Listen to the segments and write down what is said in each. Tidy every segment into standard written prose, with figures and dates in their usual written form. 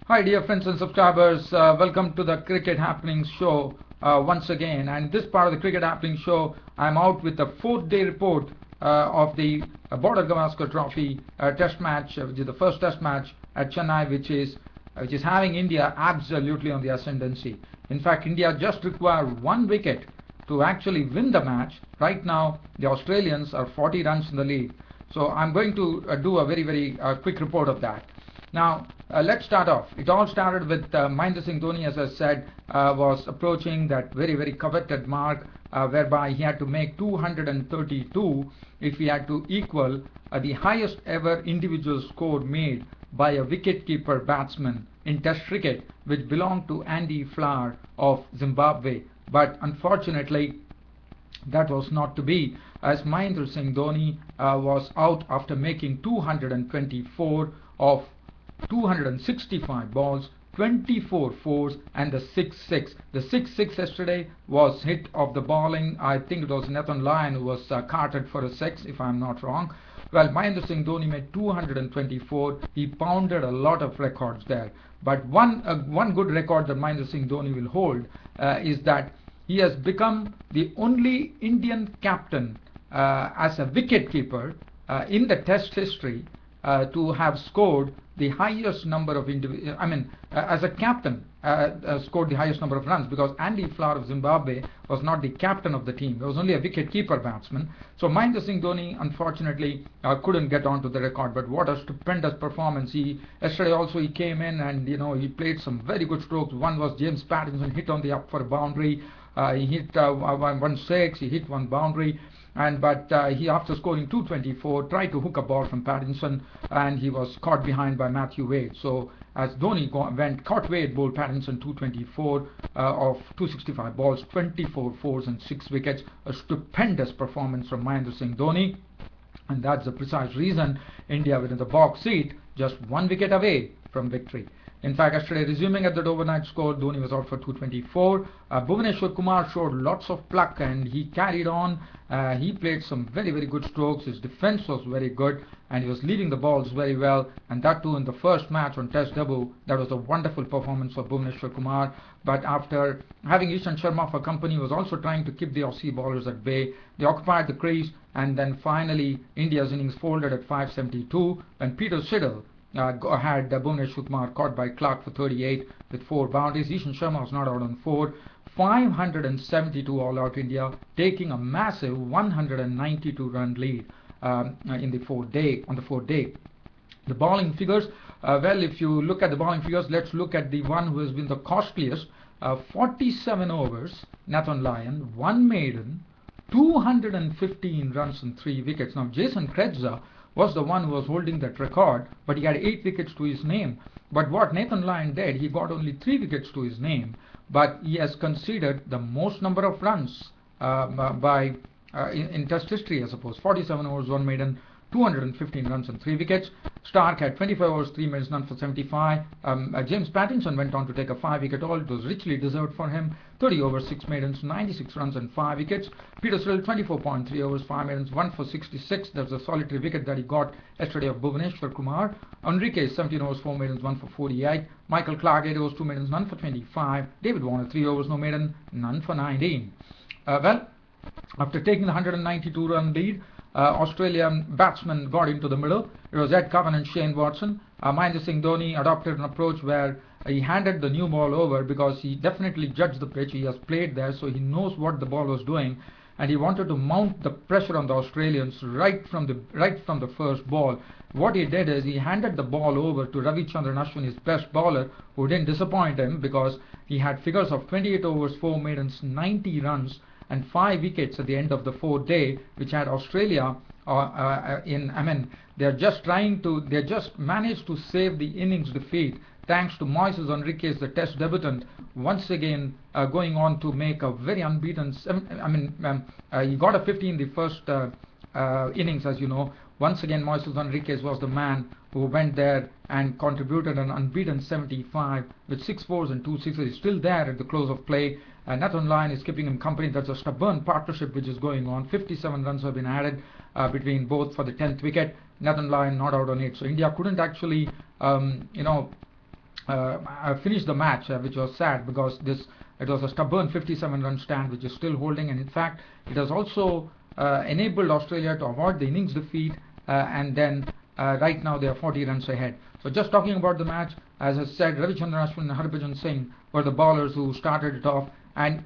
Hi dear friends and subscribers, welcome to the Cricket Happenings show once again. And this part of the Cricket Happenings show, I'm out with the 4th-day report of the Border Gavaskar Trophy test match, which is the first test match at Chennai, which is having India absolutely on the ascendancy. In fact, India just required 1 wicket to actually win the match. Right now, the Australians are 40 runs in the lead. So I'm going to do a very quick report of that. Now, let's start off. It all started with Mahendra Singh Dhoni, as I said, was approaching that very coveted mark whereby he had to make 232 if he had to equal the highest ever individual score made by a wicket-keeper batsman in Test cricket, which belonged to Andy Flower of Zimbabwe. But unfortunately, that was not to be, as Mahendra Singh Dhoni was out after making 224 of 265 balls, 24 fours and the 6-6. The 6-6 yesterday was hit of the bowling. I think it was Nathan Lyon who was carted for a 6, if I'm not wrong. Well, Mahendra Singh Dhoni made 224. He pounded a lot of records there. But one good record that Mahendra Singh Dhoni will hold is that he has become the only Indian captain as a wicket-keeper in the Test history to have scored the highest number of as a captain scored the highest number of runs, because Andy Flower of Zimbabwe was not the captain of the team. He was only a wicket-keeper batsman. So Mahendra Singh Dhoni unfortunately couldn't get onto the record. But what a stupendous performance. Yesterday also he came in and he played some very good strokes. One was James Pattinson hit on the up for a boundary. He hit 1-6, he hit one boundary, but he, after scoring 224, tried to hook a ball from Pattinson, and he was caught behind by Matthew Wade. So as Dhoni caught Wade, bowled Pattinson 224 of 265 balls, 24 fours and 6 wickets. A stupendous performance from Mahendra Singh Dhoni, and that's the precise reason India were in the box seat, just 1 wicket away from victory. In fact, yesterday, resuming at that overnight score, Dhoni was out for 224. Bhuvaneshwar Kumar showed lots of pluck and he carried on. He played some very good strokes. His defense was very good and he was leading the balls very well. And that too in the first match on Test debut. That was a wonderful performance for Bhuvaneshwar Kumar. But after having Ishant Sharma for company, he was also trying to keep the Aussie bowlers at bay. They occupied the crease, and then finally India's innings folded at 572 when Peter Siddle had Bhuvaneshwar Kumar caught by Clark for 38 with 4 boundaries. Ishant Sharma was not out on 4. 572 all out India, taking a massive 192 run lead in the 4th day. The bowling figures, well, if you look at the bowling figures, let's look at the one who has been the costliest. 47 overs, Nathan Lyon, 1 maiden, 215 runs and 3 wickets. Now Jason Krejza was the one who was holding that record, but he had 8 wickets to his name. But what Nathan Lyon did, he got only 3 wickets to his name, but he has conceded the most number of runs in Test history, I suppose. 47 overs, 1 maiden, 215 runs and 3 wickets. Stark had 25 overs, 3 maidens, none for 75. James Pattinson went on to take a 5-wicket haul. It was richly deserved for him. 30 overs, 6 maidens, 96 runs and 5 wickets. Peter Siddle, 24.3 overs, 5 maidens, 1 for 66. That was a solitary wicket that he got yesterday of Bhuvaneshwar Kumar. Henriques, 17 overs, 4 maidens, 1 for 48. Michael Clark, 8 overs, 2 maidens, none for 25. David Warner, 3 overs, no maiden, none for 19. Well, after taking the 192 run lead, Australian batsmen got into the middle. It was Ed Cowan and Shane Watson. Mahendra Singh Dhoni adopted an approach where he handed the new ball over because he definitely judged the pitch. He has played there, so he knows what the ball was doing, and he wanted to mount the pressure on the Australians right from the first ball. What he did is he handed the ball over to Ravichandran Ashwin, his best bowler, who didn't disappoint him because he had figures of 28 overs, 4 maidens, 90 runs and 5 wickets at the end of the 4th day, which had Australia they just managed to save the innings defeat thanks to Mosies Henriques, the Test debutant, once again going on to make a very unbeaten. He got a 50 in the first innings, as you know. Once again, Mosies Henriques was the man who went there and contributed an unbeaten 75 with 6 fours and 2 sixes. He's still there at the close of play. Nathan Lyon is keeping him company. That's a stubborn partnership which is going on. 57 runs have been added between both for the 10th wicket. Nathan Lyon not out on 8. So India couldn't actually finished the match, which was sad because it was a stubborn 57-run stand which is still holding, and in fact it has also enabled Australia to avoid the innings defeat, and then right now they are 40 runs ahead. So just talking about the match, as I said, Ravichandran Ashwin and Harbhajan Singh were the bowlers who started it off, and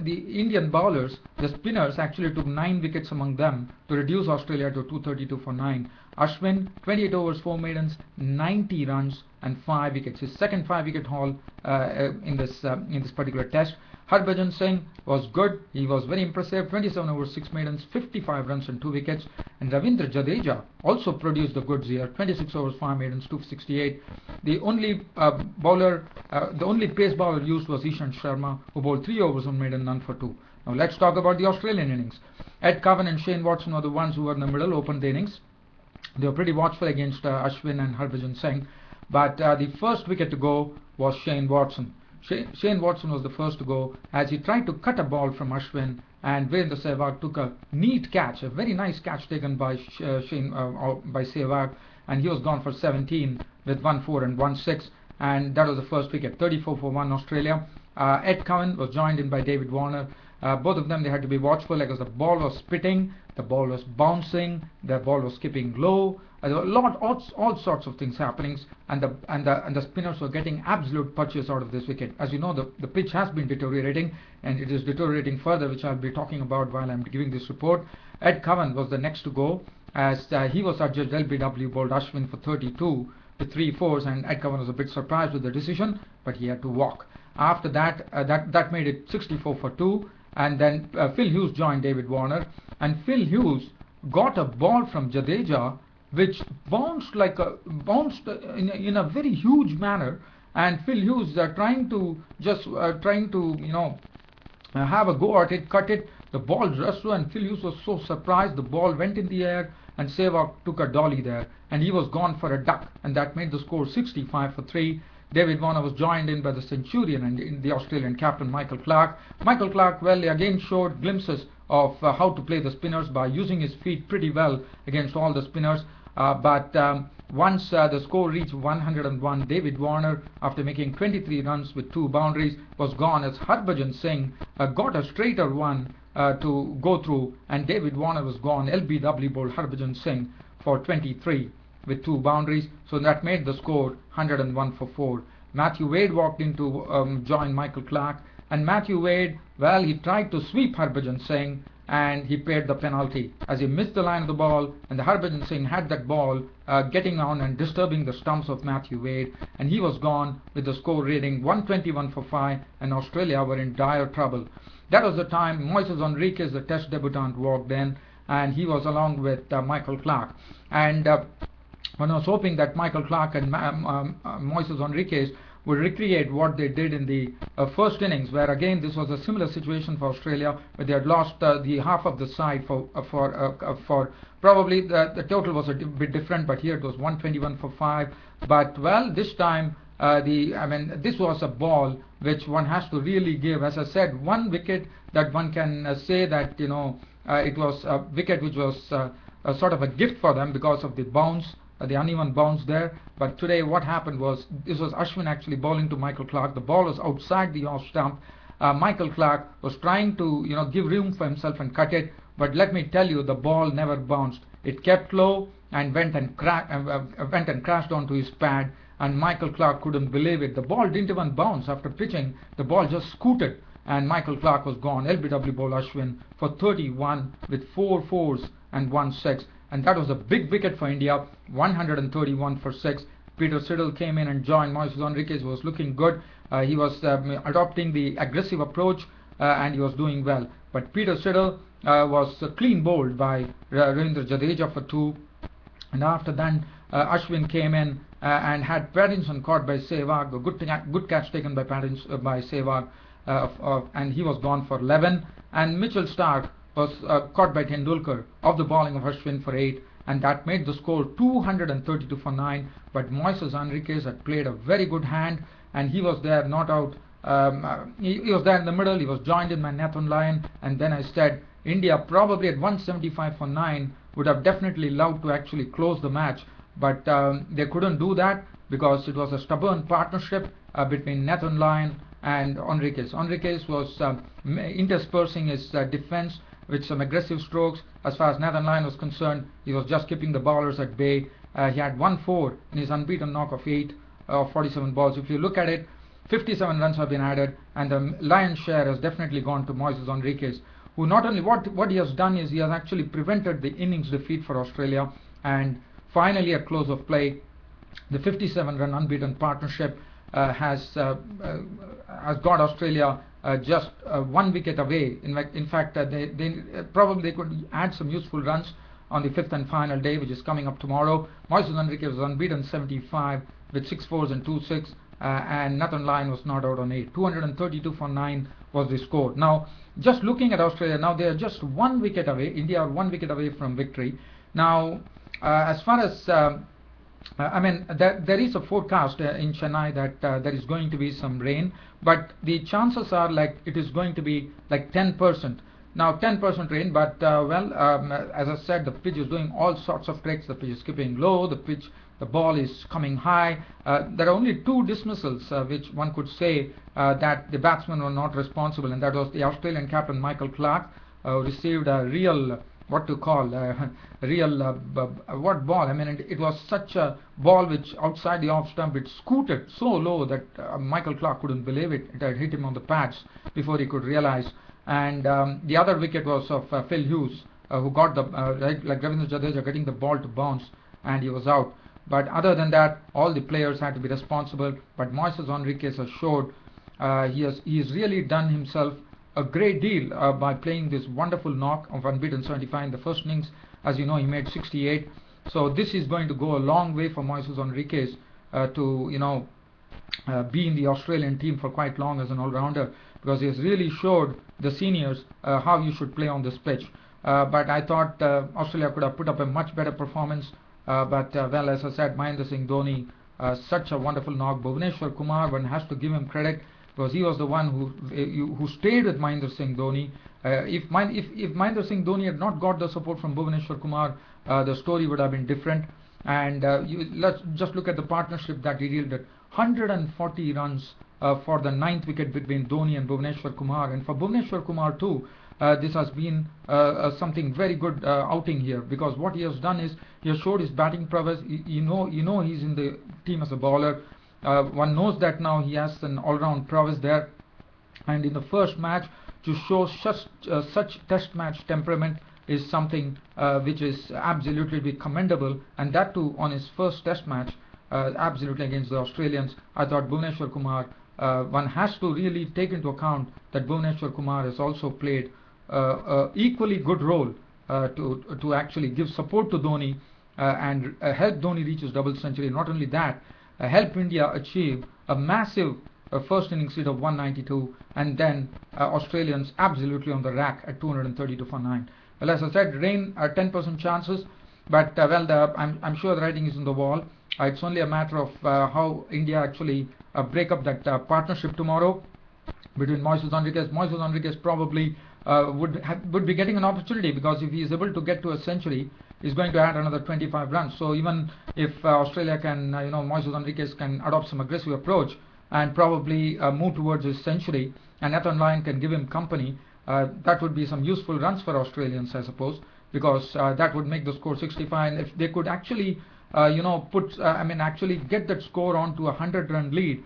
the Indian bowlers, the spinners, actually took 9 wickets among them to reduce Australia to 232 for 9. Ashwin, 28 overs, 4 maidens, 90 runs and 5 wickets. His second 5-wicket haul in this particular test. Harbhajan Singh was good. He was very impressive. 27 overs, 6 maidens, 55 runs and 2 wickets. And Ravindra Jadeja also produced the goods here. 26 overs, 5 maidens, 268. The only the only pace bowler used was Ishant Sharma, who bowled 3 overs on maiden, none for 2. Now let's talk about the Australian innings. Ed Cowan and Shane Watson were the ones who were in the middle, opened the innings. They were pretty watchful against Ashwin and Harbhajan Singh. But the first wicket to go was Shane Watson. Shane Watson was the first to go as he tried to cut a ball from Ashwin, and Virendra Sehwag took a neat catch, a very nice catch taken by by Sehwag, and he was gone for 17 with 1-4 and 1-6, and that was the first wicket. 34 for 1 Australia. Ed Cowan was joined in by David Warner. Both of them, they had to be watchful because the ball was spitting, the ball was bouncing, the ball was skipping low. There were all sorts of things happening, and the spinners were getting absolute punches out of this wicket. As you know, the pitch has been deteriorating, and it is deteriorating further, which I'll be talking about while I'm giving this report. Ed Cowan was the next to go, as he was adjudged LBW, bowled Ashwin for 32 with 3 fours, and Ed Cowan was a bit surprised with the decision, but he had to walk. After that, that made it 64 for 2, and then Phil Hughes joined David Warner, and Phil Hughes got a ball from Jadeja which bounced in a very huge manner, and Phil Hughes trying to have a go at it, cut it. The ball rushed through, and Phil Hughes was so surprised. The ball went in the air, and Sehwag took a dolly there, and he was gone for a duck, and that made the score 65 for 3. David Warner was joined in by the Centurion and the Australian captain Michael Clarke. Michael Clarke, well, again showed glimpses of how to play the spinners by using his feet pretty well against all the spinners. But once the score reached 101, David Warner, after making 23 runs with 2 boundaries, was gone as Harbhajan Singh got a straighter one to go through, and David Warner was gone. LBW bowled Harbhajan Singh for 23 with 2 boundaries, so that made the score 101 for 4. Matthew Wade walked in to join Michael Clarke, and Matthew Wade, well, he tried to sweep Harbhajan Singh, and he paid the penalty as he missed the line of the ball, and the Harbhajan Singh had that ball getting on and disturbing the stumps of Matthew Wade, and he was gone with the score reading 121 for 5, and Australia were in dire trouble. That was the time Mosies Henriques, the test debutant, walked in, and he was along with Michael Clarke. And when I was hoping that Michael Clarke and Mosies Henriques would recreate what they did in the first innings, where again this was a similar situation for Australia, where they had lost the half of the side for probably the total was a bit different, but here it was 121 for 5. But well, this time this was a ball which one has to really give. As I said, one wicket that one can say that it was a wicket which was a sort of a gift for them because of the bounce, the uneven bounce there. But today what happened was, this was Ashwin actually bowling to Michael Clarke. The ball was outside the off stump. Michael Clarke was trying to give room for himself and cut it, but let me tell you, the ball never bounced. It kept low and went and crashed onto his pad, and Michael Clarke couldn't believe it. The ball didn't even bounce after pitching. The ball just scooted, and Michael Clarke was gone. LBW bowled Ashwin for 31 with 4 fours and 1 6. And that was a big wicket for India, 131 for 6. Peter Siddle came in and joined. Mosies Henriques was looking good. He was adopting the aggressive approach, and he was doing well. But Peter Siddle was clean bowled by Ravindra Jadeja for 2. And after that, Ashwin came in and had Pattinson caught by Sehwag. A good catch taken by Sehwag, and he was gone for 11. And Mitchell Starc was caught by Tendulkar of the bowling of Ashwin for 8, and that made the score 232 for 9. But Mosies Henriques had played a very good hand, and he was there not out. He was there in the middle. He was joined in by Nathan Lyon, and then I said India probably at 175 for 9 would have definitely loved to actually close the match, but they couldn't do that. because it was a stubborn partnership between Nathan Lyon and Henriques. Henriques was interspersing his defense with some aggressive strokes. As far as Nathan Lyon was concerned, he was just keeping the bowlers at bay. He had 1-4 in his unbeaten knock of 8 of 47 balls. If you look at it, 57 runs have been added, and the lion's share has definitely gone to Moses Henriques, who not only what he has done is he has actually prevented the innings defeat for Australia, and finally at close of play, the 57-run unbeaten partnership has got Australia just 1 wicket away. In fact, they probably could add some useful runs on the 5th and final day, which is coming up tomorrow. Moses Henriques was unbeaten 75 with 6 fours and 2 6, and Nathan Lyon was not out on 8. 232 for 9 was the score. Now, just looking at Australia, now they are just 1 wicket away. India are 1 wicket away from victory. Now, as far as there is a forecast in Chennai that there is going to be some rain, but the chances are like it is going to be like 10%. Now 10% rain, but as I said, the pitch is doing all sorts of tricks. The pitch is skipping low, the ball is coming high. There are only 2 dismissals which one could say that the batsmen were not responsible, and that was the Australian captain Michael Clarke, who received a real what ball? I mean, it was such a ball which outside the off stump, it scooted so low that Michael Clarke couldn't believe it. It had hit him on the pads before he could realize. And the other wicket was of Phil Hughes, who got the like Ravindra Jadeja getting the ball to bounce, and he was out. But other than that, all the players had to be responsible. But Moses Henriques has showed he has really done himself a great deal by playing this wonderful knock of unbeaten 75 in the first innings. As you know, he made 68. So this is going to go a long way for Moses Henriques to be in the Australian team for quite long as an all-rounder, because he has really showed the seniors how you should play on this pitch. But I thought Australia could have put up a much better performance. But as I said, Mahendra Singh Dhoni, such a wonderful knock. Bhuvneshwar Kumar, one has to give him credit, because he was the one who stayed with Mahendra Singh Dhoni. If Mahendra Singh Dhoni had not got the support from Bhuvneshwar Kumar, the story would have been different. And let's just look at the partnership that he yielded 140 runs for the 9th wicket between Dhoni and Bhuvneshwar Kumar. And for Bhuvneshwar Kumar too, this has been something very good outing here, because what he has done is he has showed his batting prowess. You know he's in the team as a bowler. One knows that now he has an all-round prowess there, and in the first match to show such test match temperament is something which is absolutely commendable, and that too on his first test match absolutely against the Australians. I thought Bhuvneshwar Kumar, one has to really take into account that Bhuvneshwar Kumar has also played equally good role to actually give support to Dhoni and help Dhoni reach his double century. Not only that, help India achieve a massive first innings lead of 192, and then Australians absolutely on the rack at 232 for 9. Well, as I said, rain 10% chances, but I'm sure the writing is on the wall. It's only a matter of how India actually break up that partnership tomorrow between Moses Henriques. Moses Henriques probably would be getting an opportunity, because if he is able to get to a century, he's going to add another 25 runs. So even if Australia can, Moses Henriques can adopt some aggressive approach and probably move towards his century, and Nathan Lyon can give him company, that would be some useful runs for Australians, I suppose, because that would make the score 65. And if they could actually actually get that score on to a 100-run lead,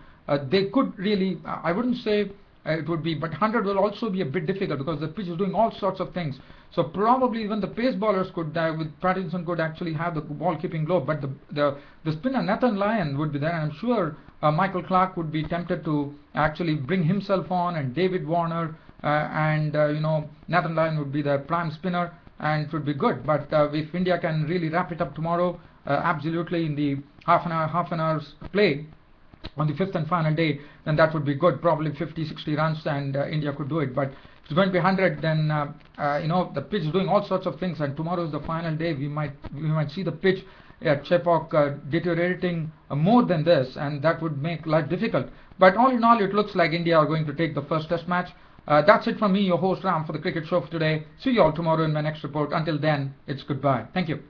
they could really, I wouldn't say it would be, but 100 will also be a bit difficult, because the pitch is doing all sorts of things. So probably even the pace bowlers could, with Pattinson, could actually have the ball keeping low, but the spinner Nathan Lyon would be there, and I'm sure Michael Clarke would be tempted to actually bring himself on, and David Warner and Nathan Lyon would be the prime spinner, and it would be good. But if India can really wrap it up tomorrow, absolutely in the half an hour's play on the 5th and final day, then that would be good. Probably 50-60 runs, and India could do it. But if it's going to be 100, then the pitch is doing all sorts of things, and tomorrow is the final day. We might see the pitch at Chepauk deteriorating more than this, and that would make life difficult. But all in all, it looks like India are going to take the first test match. That's it from me, your host Ram, for the Cricket Show for today. See you all tomorrow in my next report. Until then, it's goodbye. Thank you.